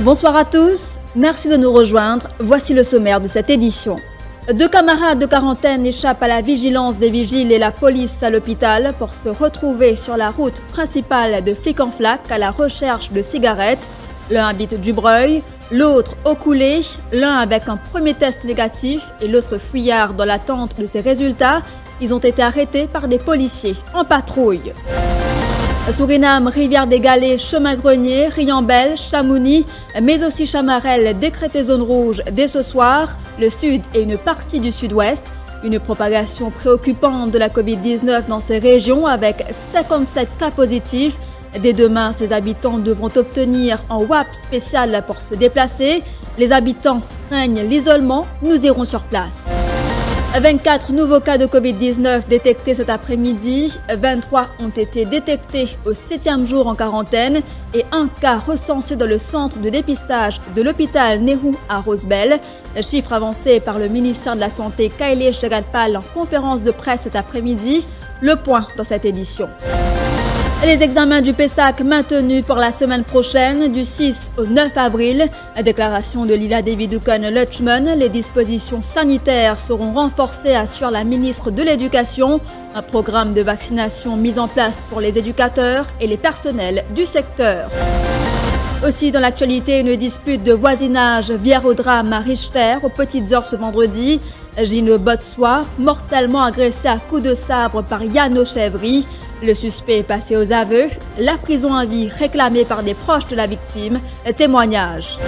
Bonsoir à tous, merci de nous rejoindre. Voici le sommaire de cette édition. 2 camarades de quarantaine échappent à la vigilance des vigiles et la police à l'hôpital pour se retrouver sur la route principale de Flic en Flac à la recherche de cigarettes. L'un habite Dubreuil, l'autre au Coulé, l'un avec un premier test négatif et l'autre fuyard dans l'attente de ses résultats. Ils ont été arrêtés par des policiers en patrouille. Suriname, Rivière-des-Galets, Chemin-Grenier, Riambel, Chamouni, mais aussi Chamarel, décrété zone rouge dès ce soir, le sud et une partie du sud-ouest. Une propagation préoccupante de la Covid-19 dans ces régions avec 57 cas positifs. Dès demain, ces habitants devront obtenir un WAP spécial pour se déplacer. Les habitants craignent l'isolement, nous irons sur place. 24 nouveaux cas de Covid-19 détectés cet après-midi, 23 ont été détectés au 7e jour en quarantaine et un cas recensé dans le centre de dépistage de l'hôpital Nehru à Rosebel. Chiffre avancé par le ministère de la Santé Kailesh Jagadpal en conférence de presse cet après-midi. Le point dans cette édition. Les examens du PESAC maintenus pour la semaine prochaine, du 6 au 9 avril. Déclaration de Lila Devi-Dukan-Lutchman. Les dispositions sanitaires seront renforcées, assure la ministre de l'Éducation. Un programme de vaccination mis en place pour les éducateurs et les personnels du secteur. Aussi dans l'actualité, une dispute de voisinage vire au drame à Richter aux petites heures ce vendredi. Gino Botswa, mortellement agressé à coups de sabre par Yann Chevry. Le suspect est passé aux aveux. La prison à vie réclamée par des proches de la victime. Témoignage.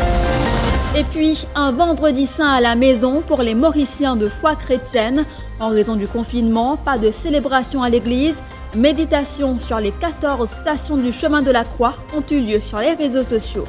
Et puis, un vendredi saint à la maison pour les Mauriciens de foi chrétienne. En raison du confinement, pas de célébration à l'église. Méditation sur les 14 stations du chemin de la Croix ont eu lieu sur les réseaux sociaux.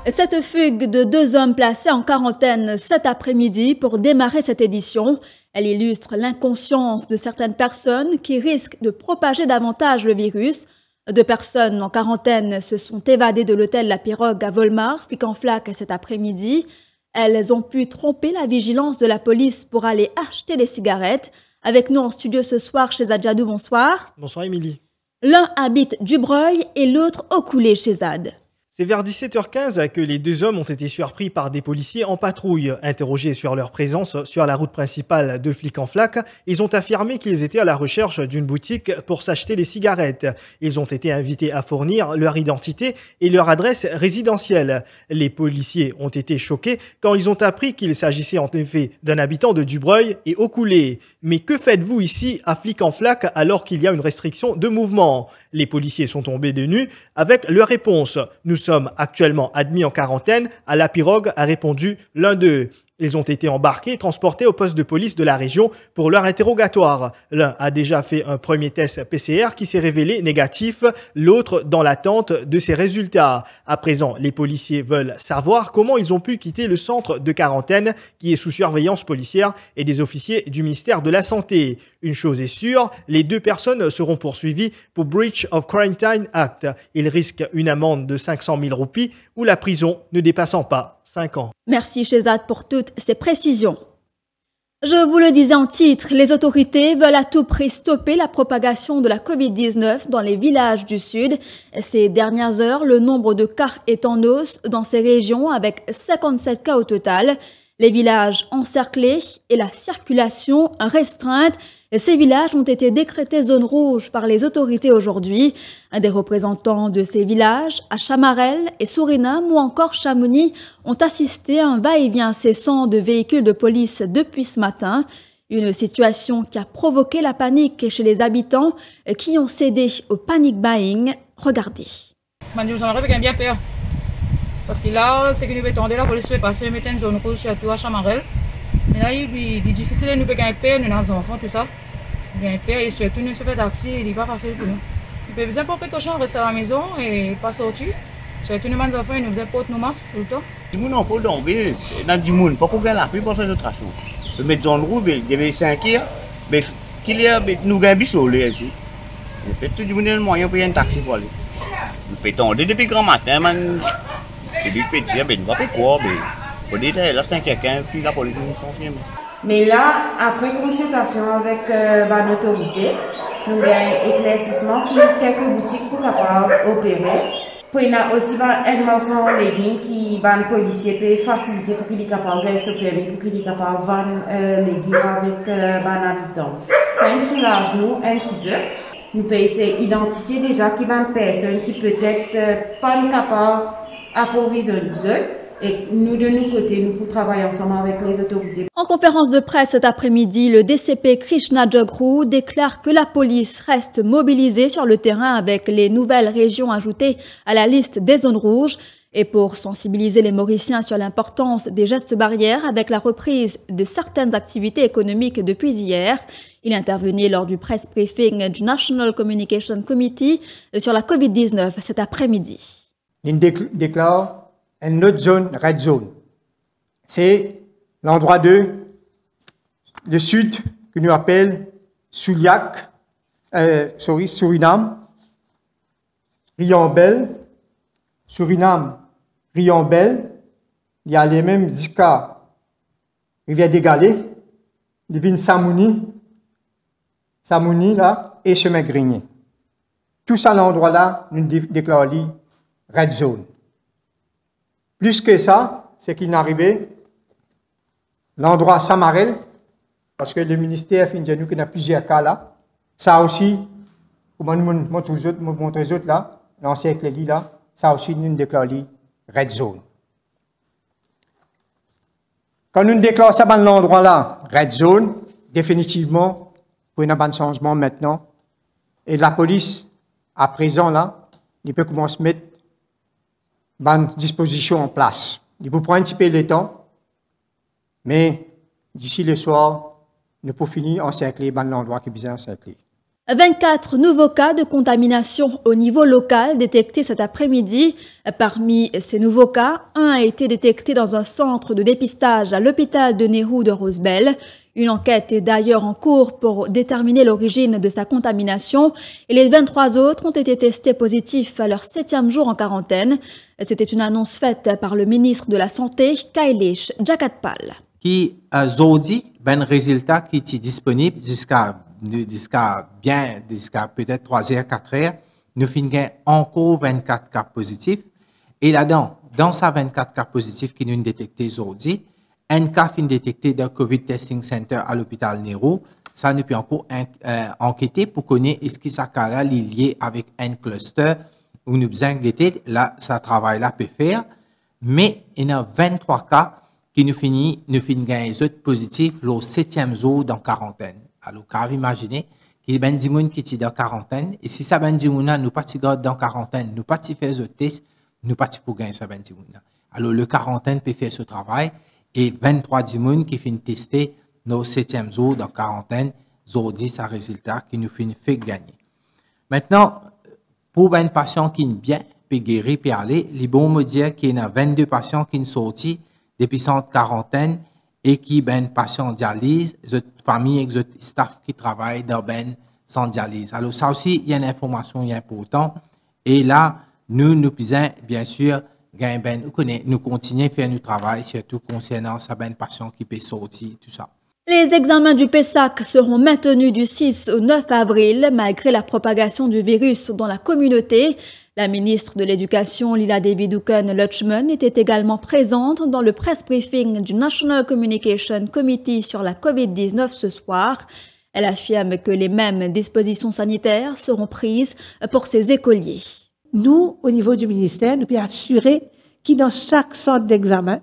Cette fugue de 2 hommes placés en quarantaine cet après-midi pour démarrer cette édition, elle illustre l'inconscience de certaines personnes qui risquent de propager davantage le virus. 2 personnes en quarantaine se sont évadées de l'hôtel La Pirogue à Volmar, Flic en Flac cet après-midi. Elles ont pu tromper la vigilance de la police pour aller acheter des cigarettes. Avec nous en studio ce soir chez Adjadou, bonsoir. Bonsoir Émilie. L'un habite Dubreuil et l'autre au Coulé chez Zad. C'est vers 17h15 que les 2 hommes ont été surpris par des policiers en patrouille. Interrogés sur leur présence sur la route principale de Flic en Flac, ils ont affirmé qu'ils étaient à la recherche d'une boutique pour s'acheter des cigarettes. Ils ont été invités à fournir leur identité et leur adresse résidentielle. Les policiers ont été choqués quand ils ont appris qu'il s'agissait en effet d'un habitant de Dubreuil et au Coulé. Mais que faites-vous ici à Flic en Flac alors qu'il y a une restriction de mouvement? Les policiers sont tombés de nu avec leur réponse. Nous sommes actuellement admis en quarantaine à La Pirogue, a répondu l'un d'eux. Ils ont été embarqués et transportés au poste de police de la région pour leur interrogatoire. L'un a déjà fait un premier test PCR qui s'est révélé négatif, l'autre dans l'attente de ses résultats. À présent, les policiers veulent savoir comment ils ont pu quitter le centre de quarantaine qui est sous surveillance policière et des officiers du ministère de la Santé. Une chose est sûre, les 2 personnes seront poursuivies pour Breach of Quarantine Act. Ils risquent une amende de 500 000 roupies ou la prison ne dépassant pas 5 ans. Merci Shezad pour toutes ces précisions. Je vous le disais en titre, les autorités veulent à tout prix stopper la propagation de la Covid-19 dans les villages du Sud. Ces dernières heures, le nombre de cas est en hausse dans ces régions avec 57 cas au total. Les villages encerclés et la circulation restreinte. Ces villages ont été décrétés zone rouge par les autorités aujourd'hui. Des représentants de ces villages, à Chamarel et Suriname ou encore Chamouni, ont assisté à un va-et-vient incessant de véhicules de police depuis ce matin. Une situation qui a provoqué la panique chez les habitants qui ont cédé au panic buying. Regardez. J'ai bien peur. Parce que là, c'est que nous attendons, la police peut passer, mettre une zone rouge chez toi à Chamarel. Mais là, il est difficile, nous pouvons gagner peur, nous avons des enfants, tout ça. Gagner peur et surtout, nous sommes taxi, il ne va pas passer pour nous. Il peut bien pour que les gens restent à la maison et pas sortir. Chez tous les enfants, ils nous faisaient porter nos masques tout le temps. Si nous n'avons pas dormi, dans du monde, pas qu'on gagne la pluie pour faire d'autres choses. Mais dans le route, il y avait 5 heures, mais qu'il y a, nous gagnons bis au lait ici. Tout le monde a le moyen pour y avoir un taxi pour aller. Nous pétons depuis grand matin, man. Depuis petit, ben nous va pas quoi, mais pour dire là 5h15, puis la police nous confirme. Mais là, après consultation avec l'autorité, nous avons éclaircissement qui quelques boutiques pour pouvoir opérer. Puis il y a aussi un morceau de légumes qui les policiers peuvent faciliter pour qu'ils soient capables de gagner ce permis, pour qu'ils soient capables de vendre légumes avec les habitants. Ça nous soulage nous un petit peu. Nous pouvons essayer d'identifier déjà qu'il y a une personne qui peut-être pas capable d'approvisionner seule. Et nous, de notre côté, nous pouvons travailler ensemble avec les autorités. En conférence de presse cet après-midi, le DCP Krishna Jagru déclare que la police reste mobilisée sur le terrain avec les nouvelles régions ajoutées à la liste des zones rouges. Et pour sensibiliser les Mauriciens sur l'importance des gestes barrières avec la reprise de certaines activités économiques depuis hier, il intervenait lors du press briefing du National Communication Committee sur la COVID-19 cet après-midi. Il déclare une autre zone, red zone. C'est l'endroit le sud, que nous appelons Suliac, Suriname, Riambel, Suriname, Riambel, il y a les mêmes Zika, Rivière des Galets, Divine Samouni là, et Chemin Grigny. Tout ça, l'endroit-là, nous déclarons red zone. Plus que ça, c'est qu'il est arrivé l'endroit Samarel, parce que le ministère fait nous qu'il y a plusieurs cas là. Ça aussi, pour nous montrer aux autres là, l'ancien Clélie là, ça aussi nous déclarons red zone. Quand nous déclarons ça dans l'endroit là, red zone, définitivement, pour un bon changement maintenant, et la police, à présent là, il peut commencer à mettre bonne disposition en place. Il peut prendre un petit peu de temps, mais d'ici le soir, nous pouvons finir encercler dans l'endroit qui est bien encerclé. 24 nouveaux cas de contamination au niveau local détectés cet après-midi. Parmi ces nouveaux cas, un a été détecté dans un centre de dépistage à l'hôpital de Nehru de Rosebel. Une enquête est d'ailleurs en cours pour déterminer l'origine de sa contamination et les 23 autres ont été testés positifs à leur 7e jour en quarantaine. C'était une annonce faite par le ministre de la Santé, Kailesh Jakatpal. Qui aujourd'hui, ben résultat qui est disponible jusqu'à peut-être 3h, 4h, nous finissons encore 24 cas positifs. Et là-dedans, dans ces 24 cas positifs qui nous détectés aujourd'hui, un cas fin détecté d'un COVID Testing Center à l'hôpital Nehru. Ça nous peut encore enquêter pour connaître est-ce que ça cas-là est lié avec un cluster où nous besoin guetter, là, ça travail là peut faire. Mais il y a 23 cas qui nous finissent gagner les autres positifs le 7e jour dans quarantaine. Alors, quand vous imaginez qu'il y a ben des gens qui sont dans quarantaine, et si ça ben des gens nous pas dans quarantaine, nous pas faire ce test, nous pas pour gagner ça ben des gens. Alors, le quarantaine peut faire ce travail, et 23 gens qui finissent tester nos 7e jour dans quarantaine, aujourd'hui, ça résultat qui nous fait gagner. Maintenant, pour ben patient qui est bien, puis guéri, puis aller, les bons me dire qu'il y a 22 patients qui sont sortis depuis cette quarantaine, et qui ben patient dialyse, les famille et les staff qui travaillent dans ben sans dialyse. Alors ça aussi, il y a une information importante. Et là, nous puisons bien sûr nous continuer à faire notre travail, surtout concernant ça ben patient qui peut sortir, tout ça. Les examens du PESAC seront maintenus du 6 au 9 avril, malgré la propagation du virus dans la communauté. La ministre de l'Éducation, Lila Devi Dukan-Lutchman, était également présente dans le press briefing du National Communication Committee sur la COVID-19 ce soir. Elle affirme que les mêmes dispositions sanitaires seront prises pour ces écoliers. Nous, au niveau du ministère, nous pouvons assurer qu'il dans chaque centre d'examen,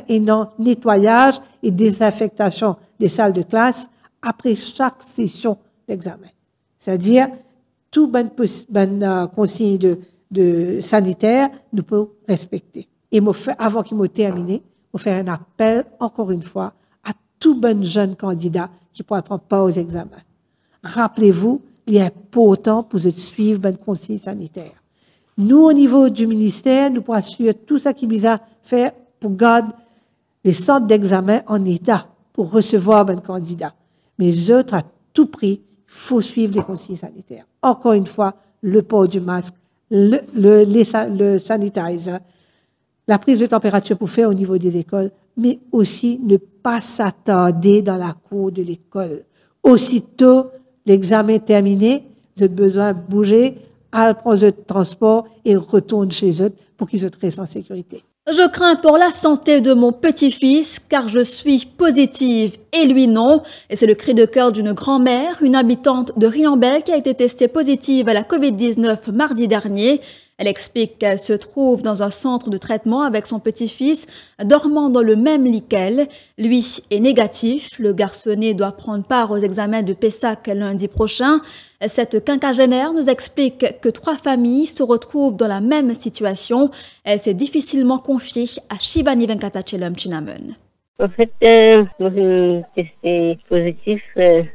il y a un nettoyage et désinfectation des salles de classe après chaque session d'examen. C'est-à-dire, tout bonne consigne de sanitaire, nous pouvons respecter. Et avant qu'il m'ait terminé, je faire un appel, encore une fois, à tout bon jeune candidat qui pourra prendre part aux examens. Rappelez-vous, il est important pour vous de suivre bonne consigne sanitaire. Nous, au niveau du ministère, nous pourrons assurer tout ça qui vise à faire pour garder les centres d'examen en état pour recevoir un candidat. Mais les autres, à tout prix, il faut suivre les consignes sanitaires. Encore une fois, le port du masque, le sanitizer, la prise de température pour faire au niveau des écoles, mais aussi ne pas s'attarder dans la cour de l'école. Aussitôt l'examen terminé, vous avez besoin de bouger, aller prendre le transport et retourner chez eux pour qu'ils restent en sécurité. Je crains pour la santé de mon petit-fils car je suis positive et lui non. Et c'est le cri de cœur d'une grand-mère, une habitante de Riambel qui a été testée positive à la Covid-19 mardi dernier. Elle explique qu'elle se trouve dans un centre de traitement avec son petit-fils, dormant dans le même lit qu'elle. Lui est négatif. Le garçonnet doit prendre part aux examens de Pessac lundi prochain. Cette quinquagénaire nous explique que 3 familles se retrouvent dans la même situation. Elle s'est difficilement confiée à Shivani Venkatachelum Chinamun. En fait, moi, je suis testé positif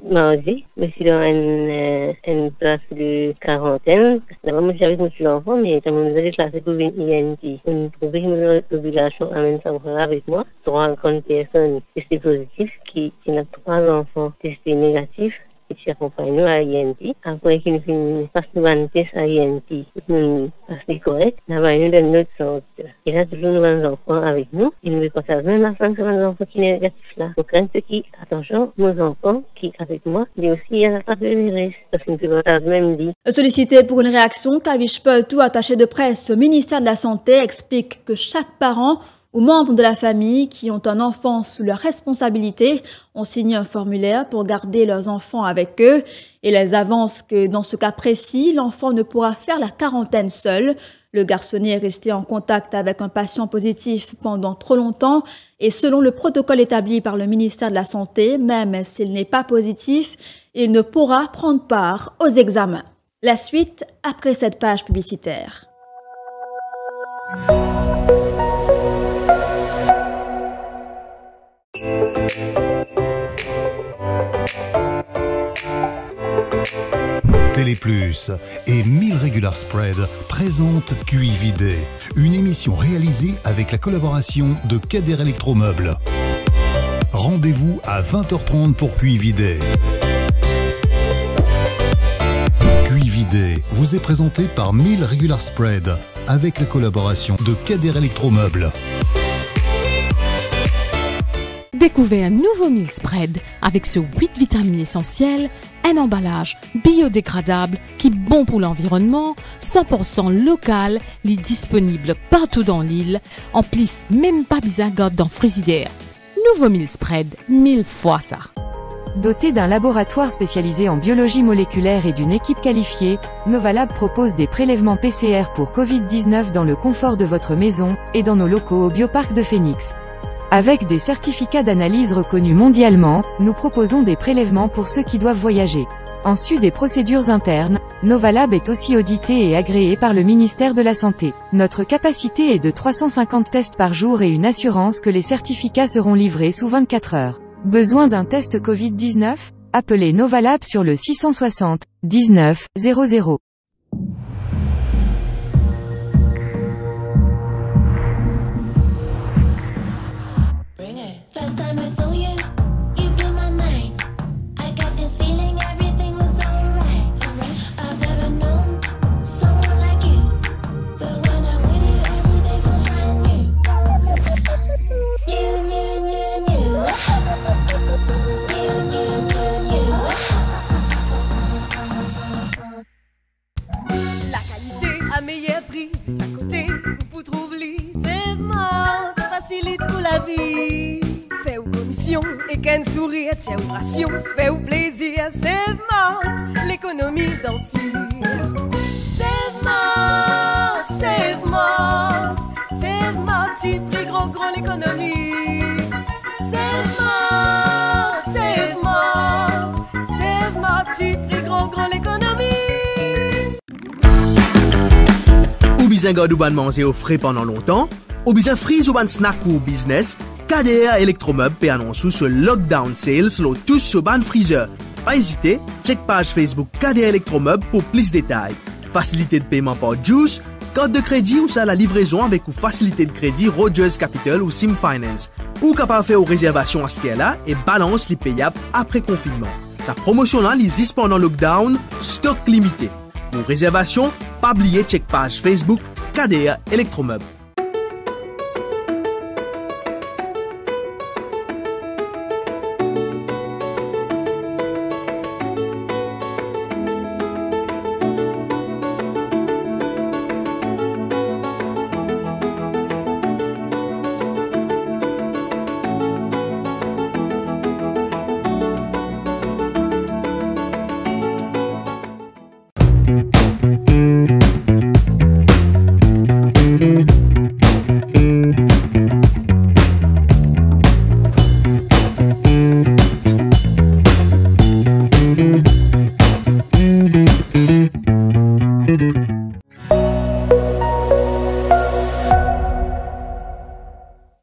mardi. Je suis dans une place de quarantaine. D'abord, moi, j'avais mon enfant, mais quand nous avons classé pour une INT. On trouvait que la population amène ça avec moi. 3 grandes personnes testées positives, qui ont 3 enfants testés négatifs. Qui accompagne nous à INT. Après qu'il nous fasse un test à INT, nous passons correct, nous avons dans notre sorte. Il y a toujours nos enfants avec nous. Il nous partage même la fin de nos enfants qui sont négatifs là. Donc, quand qui, attention, nos enfants qui avec moi, mais aussi il y a la part de virus, parce que nous partageons même dit. Sollicité pour une réaction, Kavish Peltou, attaché de presse au ministère de la Santé, explique que chaque parent ou membres de la famille qui ont un enfant sous leur responsabilité ont signé un formulaire pour garder leurs enfants avec eux et les avance que dans ce cas précis, l'enfant ne pourra faire la quarantaine seul. Le garçonnet est resté en contact avec un patient positif pendant trop longtemps et selon le protocole établi par le ministère de la Santé, même s'il n'est pas positif, il ne pourra prendre part aux examens. La suite après cette page publicitaire. Télé Plus et 1000 Regular Spread présentent QI Vidé, une émission réalisée avec la collaboration de Kader Electromeubles. Rendez-vous à 20h30 pour QI Vidé. QI Vidé vous est présenté par 1000 Regular Spread avec la collaboration de Kader Electromeubles. Découvrez un nouveau meal spread avec ce 8 vitamines essentielles, un emballage biodégradable qui est bon pour l'environnement, 100% local, il est disponible partout dans l'île, en plus même pas besoin dans frigidaire. Nouveau meal spread, 1000 fois ça. Doté d'un laboratoire spécialisé en biologie moléculaire et d'une équipe qualifiée, Novalab propose des prélèvements PCR pour Covid-19 dans le confort de votre maison et dans nos locaux au Bioparc de Phoenix. Avec des certificats d'analyse reconnus mondialement, nous proposons des prélèvements pour ceux qui doivent voyager. En sus des procédures internes, Novalab est aussi audité et agréé par le ministère de la Santé. Notre capacité est de 350 tests par jour et une assurance que les certificats seront livrés sous 24 heures. Besoin d'un test Covid-19? Appelez Novalab sur le 660 19 00. First time I saw you, you blew my mind. I got this feeling everything was alright. I've never known someone like you, but when I'm with you, every day feels brand new. La qualité à meilleur prix, c'est à côté, vous trouvez, c'est mort, facilite pour la vie. Fait ou commission et qu'un sourire, tiens ou ration, fait ou plaisir, c'est mort, l'économie dans ce c'est mort, c'est mort, c'est mort, petit prix gros l'économie. C'est mort, c'est mort, c'est mort, petit prix gros l'économie. Ou bien garde ou ban manger au frais pendant longtemps, ou bien frise ou ban snack pour business, KDR Electromeubles peut annoncer ce lockdown sales sur tous sur ban freezer. Pas hésiter, check page Facebook KDR Electromeubles pour plus de détails. Facilité de paiement par Juice, carte de crédit ou ça la livraison avec ou facilité de crédit Rogers Capital ou Sim Finance. Ou capable faire aux réservations à ce là et balance les payables après confinement. Sa promotion là, l'existe pendant lockdown, stock limité. Pour réservation, pas oublier check page Facebook KDR Electromeubles.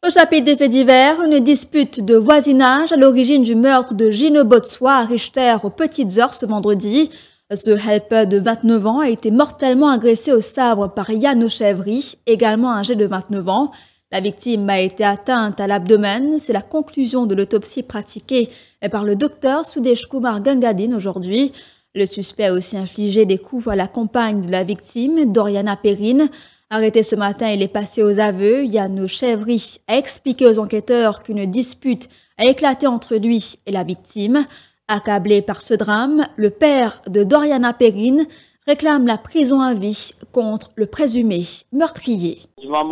Au chapitre des faits divers, une dispute de voisinage à l'origine du meurtre de Gino Botswa à Richter aux petites heures ce vendredi. Ce helper de 29 ans a été mortellement agressé au sabre par Yano Chevry, également âgé de 29 ans. La victime a été atteinte à l'abdomen. C'est la conclusion de l'autopsie pratiquée par le docteur Sudesh Kumar Gangadine aujourd'hui. Le suspect a aussi infligé des coups à la compagne de la victime, Doriana Perrine. Arrêté ce matin, il est passé aux aveux. Yano Chevry a expliqué aux enquêteurs qu'une dispute a éclaté entre lui et la victime. Accablé par ce drame, le père de Doriana Perrine réclame la prison à vie contre le présumé meurtrier. La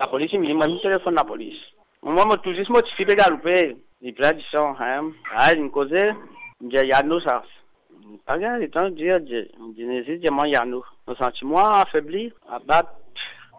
police m'a mis téléphone la police. Moi, je suis motivé de galoper. Les plats du sang, une cause, il y a nos ça. Pas grave, le temps de dire, Genesis, moi, il y a nous. Nos sentiments affaiblis, abattent.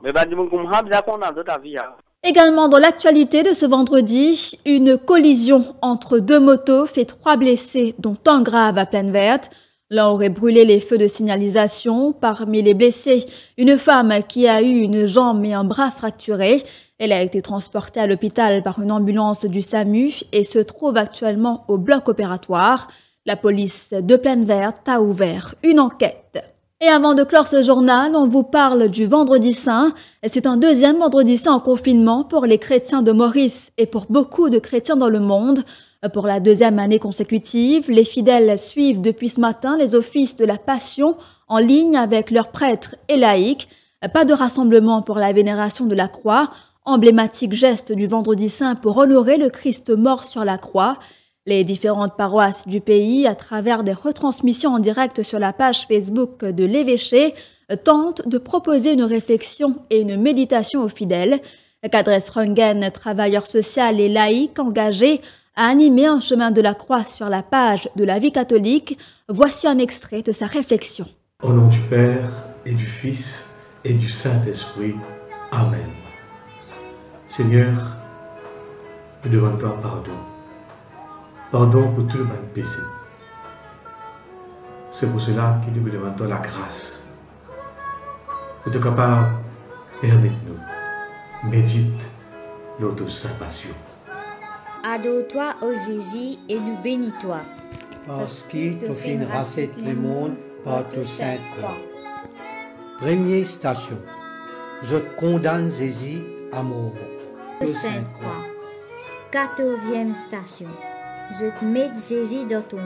Mais bah, du coup, on a bien qu'on a d'autres vie. Également dans l'actualité de ce vendredi, une collision entre deux motos fait 3 blessés, dont un grave à Plaine Verte. L'un aurait brûlé les feux de signalisation. Parmi les blessés, une femme qui a eu une jambe et un bras fracturés. Elle a été transportée à l'hôpital par une ambulance du SAMU et se trouve actuellement au bloc opératoire. La police de Plaine Verte a ouvert une enquête. Et avant de clore ce journal, on vous parle du Vendredi Saint. C'est un deuxième Vendredi Saint en confinement pour les chrétiens de Maurice et pour beaucoup de chrétiens dans le monde. Pour la deuxième année consécutive, les fidèles suivent depuis ce matin les offices de la Passion en ligne avec leurs prêtres et laïcs. Pas de rassemblement pour la vénération de la croix, emblématique geste du Vendredi Saint pour honorer le Christ mort sur la croix. Les différentes paroisses du pays, à travers des retransmissions en direct sur la page Facebook de l'évêché, tentent de proposer une réflexion et une méditation aux fidèles. Kadres Rungen, travailleur social et laïque engagé, a animé un chemin de la croix sur la page de la vie catholique. Voici un extrait de sa réflexion. Au nom du Père et du Fils et du Saint-Esprit. Amen. Seigneur, nous demandons pardon. Pardon pour tout le monde péché. C'est pour cela que nous demandons la grâce de te capable avec nous. Médite notre Sainte Passion. Adore-toi aux Jésus et nous bénis-toi. Parce qu'il te fait rassembler le monde par ta sainte croix. Première station. Je condamne Jésus à mort. Sainte croix. 14e station. Je te mets Jésus dans ton dos.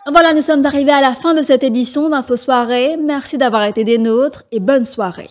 Voilà, nous sommes arrivés à la fin de cette édition d'Info Soirée. Merci d'avoir été des nôtres et bonne soirée.